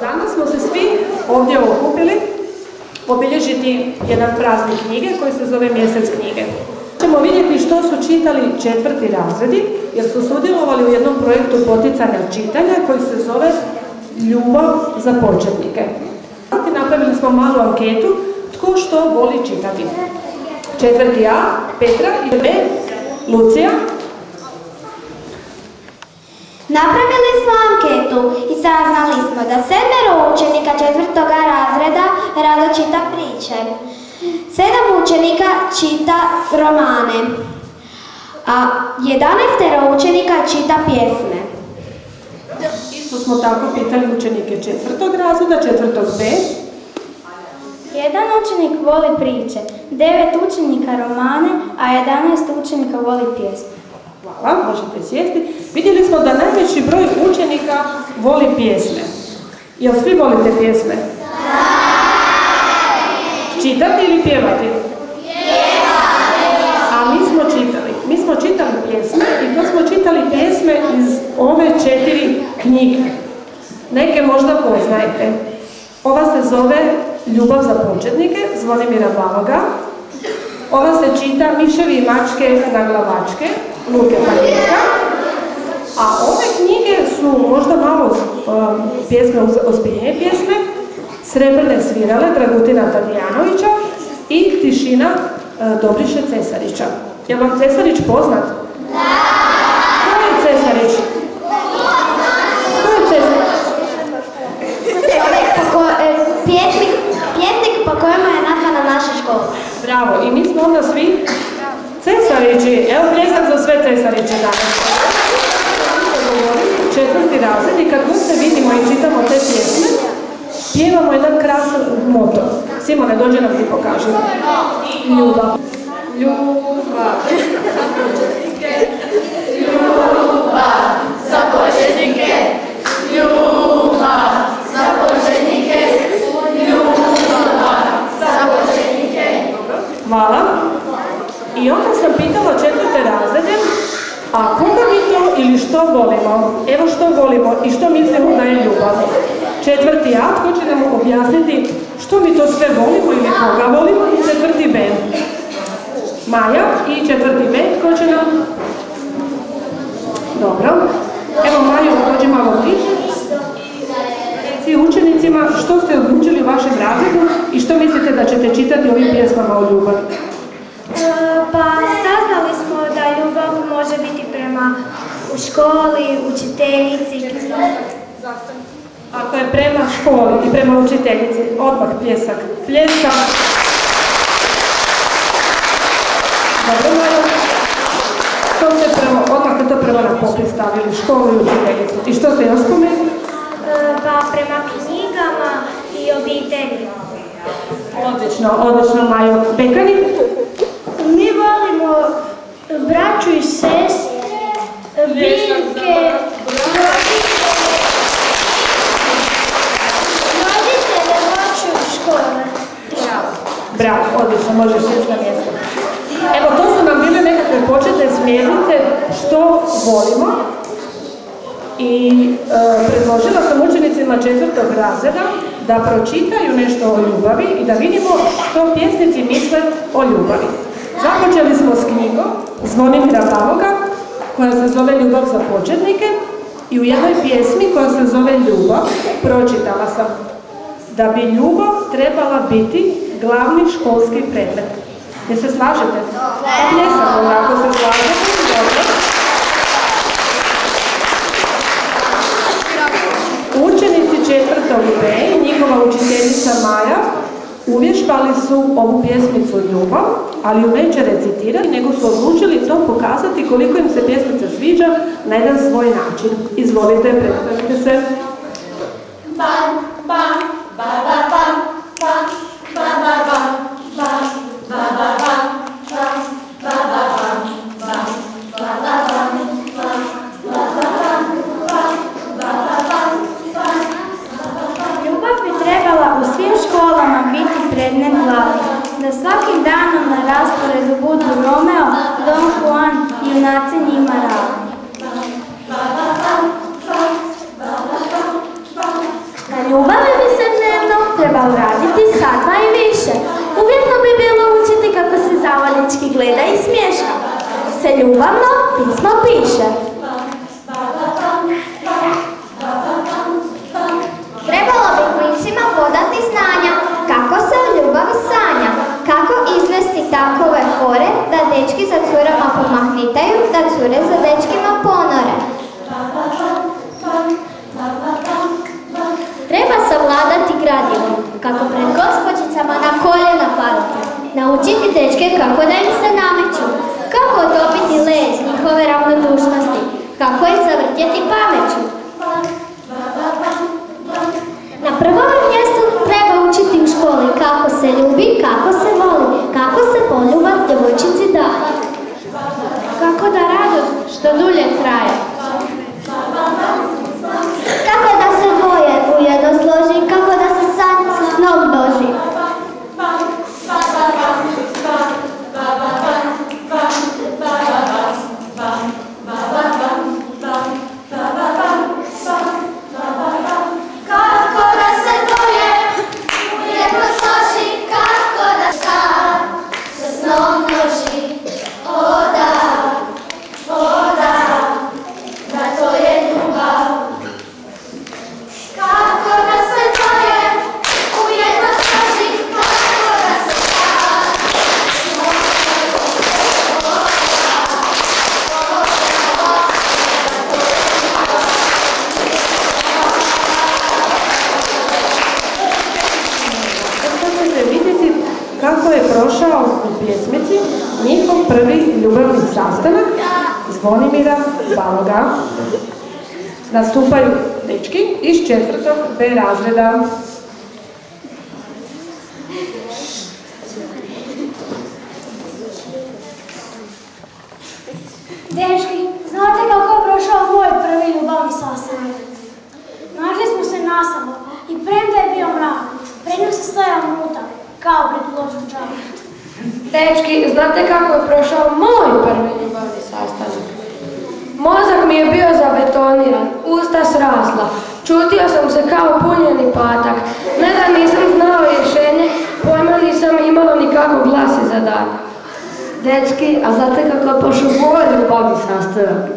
Danas smo se svi ovdje okupili obilježiti jedan praznik knjige koji se zove Mjesec knjige. Ćemo vidjeti što su čitali 4. razredi jer su sudjelovali u jednom projektu poticanja čitanja koji se zove Ljubav za početnike. Napravili smo malu anketu tko što voli čitati. 4. A, Petra i B, Lucija. Napravili smo anketu i saznali smo da 7 učenika 4. razreda rado čita priče. 7 učenika čita romane, a 11 učenika čita pjesme. Isto smo tako pitali učenike 4. razreda, 4. B. 1 učenik voli priče, 9 učenika romane, a 11 učenika voli pjesme. Hvala, možete sjesti. Vidjeli smo da najveći broj učenika voli pjesme. Jel svi volite pjesme? Da! Čitati ili pjevati? Pjevati! A mi smo čitali. Mi smo čitali pjesme i to smo čitali pjesme iz ove 4 knjige. Neke možda poznajete. Ova se zove Ljubav za početnike, Zvonimira Baloga. Ova se čita Miševi i mačke na glavačke, Luke Panjeka. A ove knjige su možda malo pjesme, ozbiljnije pjesme, Srebrne svirale Dragutina Tadijanovića i Tišina Dobriše Cesarića. Je vam Cesarić poznat? Da! Ko je Cesarić? Ko je Cesarić? Pjesnik po kojemu je nazvana naša škola. Bravo, i mi smo onda svi Cesarići. Evo pljesak za sve Cesariće danas. 4. razred i kad god se vidimo i čitamo te pjesme, pjevamo jedan krasan moto. Simone, dođe nam ti pokaži. Ljubav. Ljubav za početnike. Ljubav za početnike. Ljubav za početnike. Ljubav za početnike. Hvala. I onda sam pitala 4. razrede, a koga mi to ili što volimo? Evo što volimo i što mislimo da je ljubav. 4. A, tko će nam objasniti što mi to sve volimo ili koga volimo? I 4. B. Maja i 4. B, tko će nam? Dobro. Evo Maju, dođi malo bliže. Reci učenicima što ste odlučili u vašem razredu i što mislite da ćete čitati ovim pjesmama o ljubavi. Pa saznali smo da ljubav može biti prema u školi, učiteljici. Ako je prema školi i prema učiteljici, odmah pljesak. Pljesak. Dobro, odmah ste to prvo na popis stavili, školu i učiteljicu. I što ste još spomenuli? Pa prema knjigama i obitelji. Odlično, odlično, Majo. Bekani? Mi volimo braću i sestre, biljke, roditelje hoću u škole. Bravo, odlično, možeš sjesti na mjesto. Evo, to su nam bile nekakve početne smjernice što volimo. I predložila sam učenicima 4. razreda da pročitaju nešto o ljubavi i da vidimo što pjesnici misle o ljubavi. Započeli smo s knjigom Zvonimira Baloga koja se zove Ljubav za početnike i u jednoj pjesmi koja se zove Ljubav pročitala sam da bi ljubav trebala biti glavni školski predmet. Jel se slažete? Jesam, ako se slažete, dobro. Učenici 4. B i njihova učiteljica Maja uvježbali su ovu pjesmicu Ljubav, ali ju neće recitirati, nego su odlučili to pokazati koliko im se pjesmica sviđa na jedan svoj način. Izvolite, predstavite se. Bam, bam, ba, ba, bam, bam, ba, ba, bam, bam, ba, ba, bam, bam, ba, ba, bam, bam, ba, ba, bam, bam, ba, ba, bam, bam, ba, ba, bam, bam. Ljubav bi trebala u svim školama biti predmet glave, da svakim danom na rasporedu budu Romeo, Don Juan i junaci njima ravni. Kad piše. Trebalo bi klincima podati znanja kako se o ljubavi sanja, kako izvesti takove fore da dečki za curama pomahnitaju, da cure za dečkima ponore. Treba savladati gradivo, kako pred gospođicama na koljena padati, naučiti dečke kako da im se nameću, kako otopiti led njihove ravnodušnosti, kako ih zavrtjeti pameću. Na prvom mjestu treba učiti u školi kako se ljubi, kako se voli, kako se poljubav djevojčici daje. Kako da radost što dulje traje. Kako da se dvoje ujedno složi, kako da se san sa snom doži. Kako da se dvoje ujedno složi, kako da san sa snom doži. O da, da to je ljubav. Kako da se dvoje ujedno složi, kako da se san vidjeti kako je prošao u pjesmici njihov prvi ljubavni sastanak Zvonimira Baloga. Nastupaju dečki iz 4. B razreda. Dečki, znate kako je prošao moj prvi ljubavni sastanak? Našli smo se nasamo i premda je bio mrak, prenio se stajao minuta, kao pred pločom čaja. Dečki, znate kako je prošao moj prvi ljubavni sastanak? Mozak mi je bio zabetoniran, usta srasla, čutio sam se kao punjeni patak. Ne da nisam znao rješenje, pojma nisam imao ni kako glasi zadatak. Dečki, a znate kako je prošao moj ljubavni sastanak?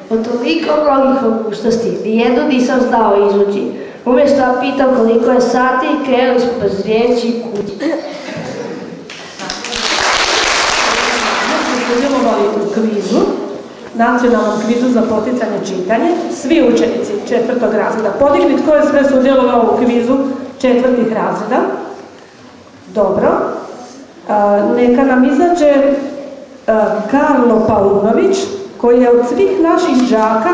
Od toliko mnogih mogućnosti, nijednu nisam znao izvući. Umjesto da pitam koliko je sati, krenuli smo bez riječi kući. Sudjelovali u kvizu, nacionalnom kvizu za poticanje čitanja, svi učenici 4. razreda. Podigni tko je sve sudjelovao u kvizu 4. razreda. Dobro. Neka nam izađe Karlo Paunović, koji je od svih naših đaka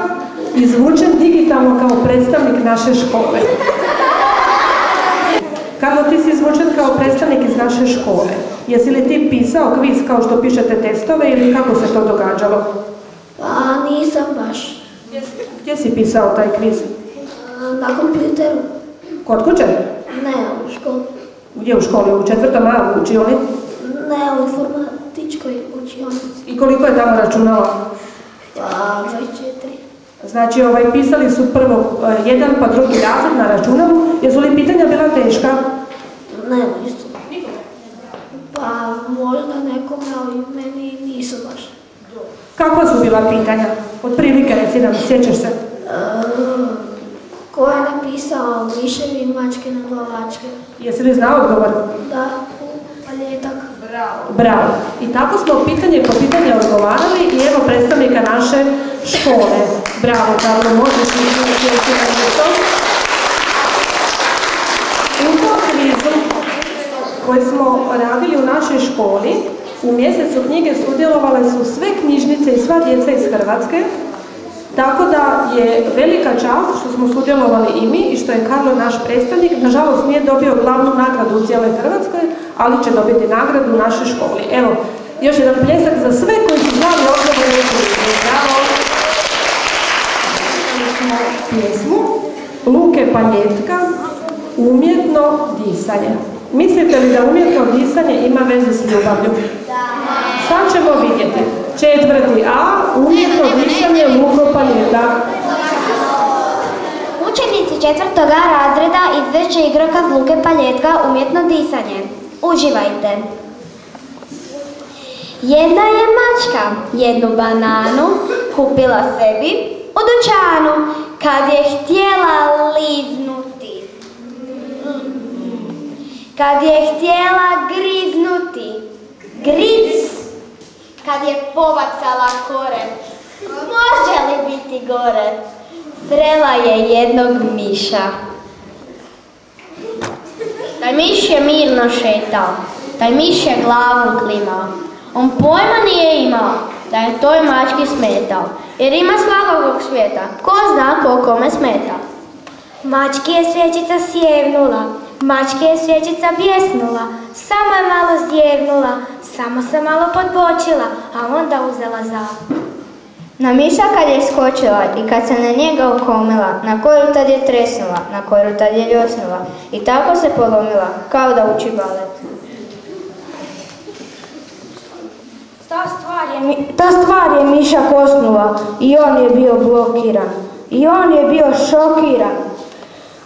izvučen digitalno kao predstavnik naše škole. Karlo, ti si izvučen kao predstavnik iz naše škole. Jesi li ti pisao kviz kao što pišete testove ili kako se to događalo? Pa nisam baš. Gdje si pisao taj kviz? Na kompjuteru. Kod kuće? Ne, u školi. Gdje u školi? U 4. A u učionici? Ne, u informatičkoj učionici. I koliko je tamo računala? Pa 24. Znači, pisali su prvo jedan pa drugi razred na računalu. Jesu li pitanja bila teška? Ne, nisu. Pa možda nekome, ali meni nisu baš. Kakva su bila pitanja? Od prilike, reci nam, sjećaš se? Ko je napisao miševi, mačke, naglavačke? Jesi li znao odgovor? Da, paljetak. Bravo. I tako smo pitanje po pitanje odgovarali i evo predstavnika naše škole. Bravo, Karlo, možeš li sjeti na mjesto? U tom kvizu koji smo radili u našoj školi, u mjesecu knjige sudjelovale su sve knjižnice i sva djeca iz Hrvatske, tako da je velika čast što smo sudjelovali i mi i što je Karlo naš predstavnik. Nažalost nije dobio glavnu nagradu u cijeloj Hrvatskoj, ali će dobiti nagradu u našoj školi. Evo, još jedan pljesak za sve koji su znali odgovore u kvizu. Bravo! Smo pjesmu Luke Paljetka, Umjetno disanje. Mislite li da umjetno disanje ima veze s ljubavlju? Sad ćemo vidjeti. 4. A, umjetno disanje Luko Paljetka. Učenici 4. razreda izvešće igrokaz Luke Paljetka Umjetno disanje. Uživajte! Jedna je mačka jednu bananu kupila sebi u dućanu kad je htjela liznuti. Kad je htjela griznuti. Griz. Kad je pobacala koren. Može li biti gore? Srela je jednog miša. Taj miš je mirno šetao. Taj miš je glavom klimao. On pojma nije imao da je toj mački smetao. Jer ima svakog svijeta. Ko zna ko kome smeta. Mački je svječica sjevnula, mački je svječica bjesnula, samo je malo zjevnula, samo se malo podbočila, a onda uzela za. Na miša kad je skočila i kad se na njega okomila, na koju tad je tresnula, na koju tad je ljosnula i tako se polomila, kao da uči balet. Ta stvar je miša kosnula i on je bio blokiran. I on je bio šokiran.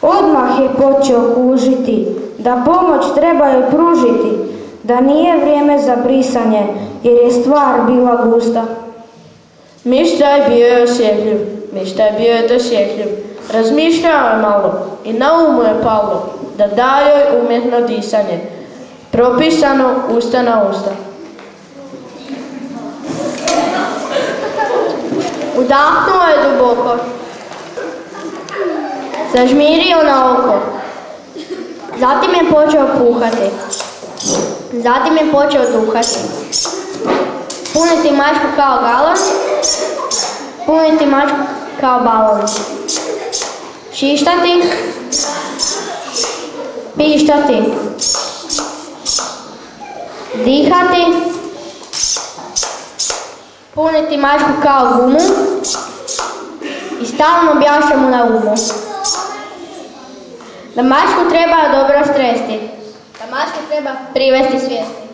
Odmah je počeo kužiti da pomoć treba joj pružiti, da nije vrijeme za brisanje jer je stvar bila gusta. Mišta je bio osjetljiv, mišta je bio dosjetljiv. Razmišljao je malo i na umu je palo da da joj umjetno disanje, propisano usta na usta. Udahnuo je duboko, zažmirio na oko, zatim je počeo puhati, zatim je počeo duhati, puniti mačku kao galon, puniti mačku kao balon, šištati, pištati, dihati, puniti mačku kao gumu i stalno bjaše mu na umu. Da mačku treba dobro stresti, da mačku treba privesti svijesti.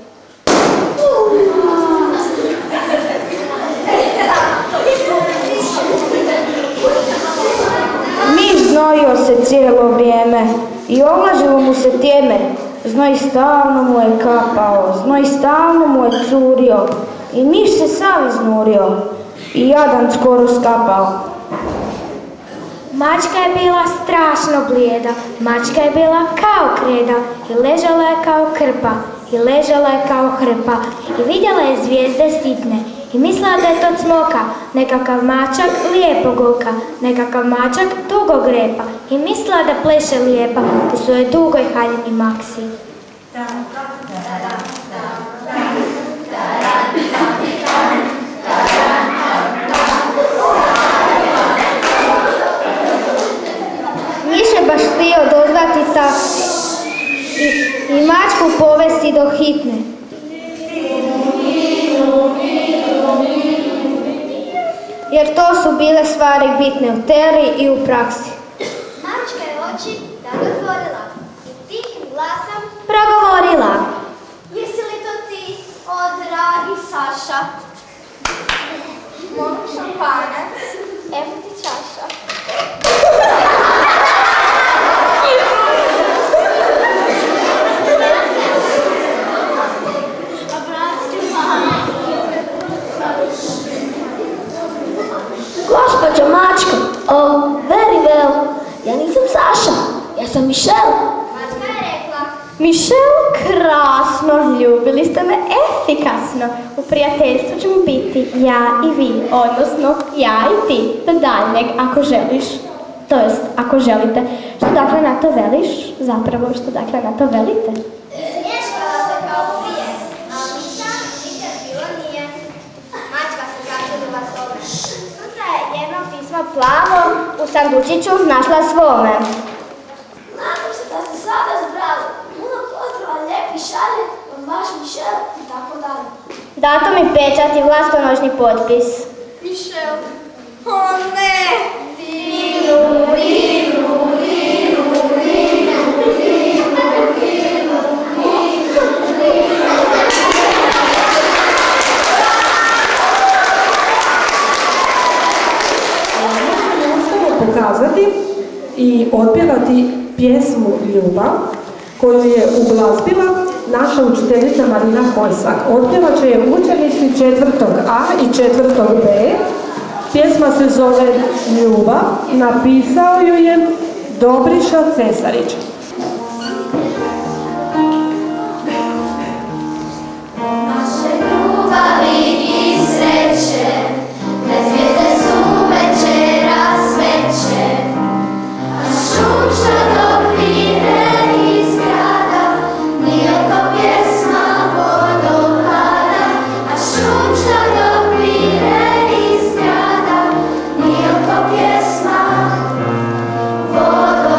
Miš znojio se cijelo vrijeme i ovlažilo mu se tjeme. Znoj stalno mu je kapao, znoj stalno mu je curio i miš se sav iznurio i jadan skoro skapao. Mačka je bila strašno blijeda, mačka je bila kao kreda i ležala je kao krpa i ležala je kao hrpa i vidjela je zvijezde sitne i mislila da je to cmoka, nekakav mačak lijepog oka, nekakav mačak dugog repa i mislila da pleše lijepa u svojoj dugoj haljini maksi. Miš je baš htio dozvati taksi i mačku povesti do hitne. Jer to su bile stvari bitne u teoriji i u praksi. Mačka je oči tad otvorila i tihim glasom progovorila. Jesi li to ti, o dragi Saša? Molim šampanac, evo ti čaša. Gospođo mačko, very well, ja nisam Saša, ja sam Michelle. Mačka je rekla. Michelle, krasno, ljubili ste me efikasno. U prijateljstvu ćemo biti ja i vi, odnosno ja i ti, do daljnjeg ako želiš. To jest, ako želite. Što dakle na to veliš? Zapravo, što dakle na to velite? Smješkala se kao prije, a Miša nikad bilo nije. Mačka se začudila tome. Sutra je jedno pismo plavo U sandučiću našla svome. Nadam se da ste sada zbrali. Puno pozdrava, lijepi šalje, vaš Mišel i tako dalje. Datum i pečat i vlastonožni potpis. Mišel. O ne! Pokazati i otpjevati pjesmu Ljubav koju je uglazbila naša učiteljica Marina Hojsak. Otpjevat će je učenici 4. A i 4. B. Pjesma se zove Ljubav, napisao ju je Dobriša Cesarić. Naše ljubavi i sreće, kad zvijezde su večeras veće, a šuča dopire iz grada, nije to pjesma vodopada, a šuča dopire iz grada, nije to pjesma vodopada.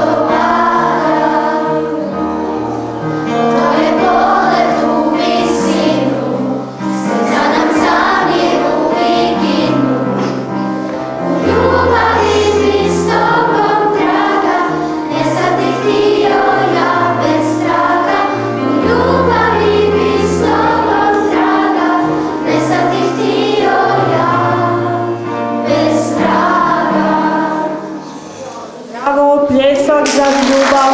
To je polet u visinu, srca nam zamiru i ginu. U ljubavi bi s tobom draga, ne sad ti htio ja bez traga. U ljubavi bi s tobom draga, ne sad ti htio ja bez traga. Bravo, pljesak za ljubav.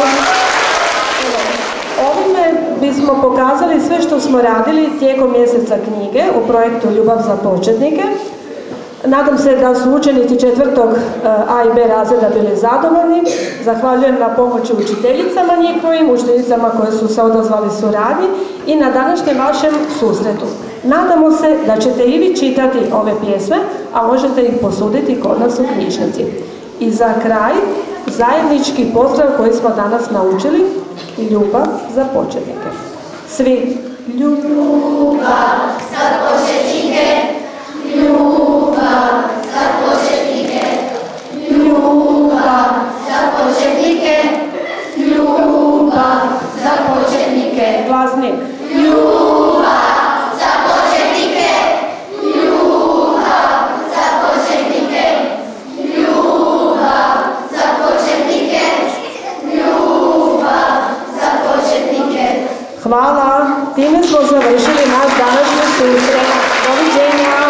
Ovime bismo pokazali sve što smo radili tijekom mjeseca knjige u projektu Ljubav za početnike. Nadam se da su učenici 4. A i B razreda bili zadovoljni. Zahvaljujem na pomoći učiteljicama njihovim, učiteljicama koje su se odazvali suradnji i na današnjem vašem susretu. Nadamo se da ćete i vi čitati ove pjesme, a možete ih posuditi kod nas u knjižnici. I za kraj, zajednički pozdrav koji smo danas naučili, Ljubav za početnike. Svi Ljubav za početnike, ljubav za početnike, ljubav za početnike, ljubav za početnike, glasni. ljubav za početnike, ljubav za početnike, ljubav za početnike, ljubav za početnike. Hvala, time smo završili naš današnji susret. Doviđenja.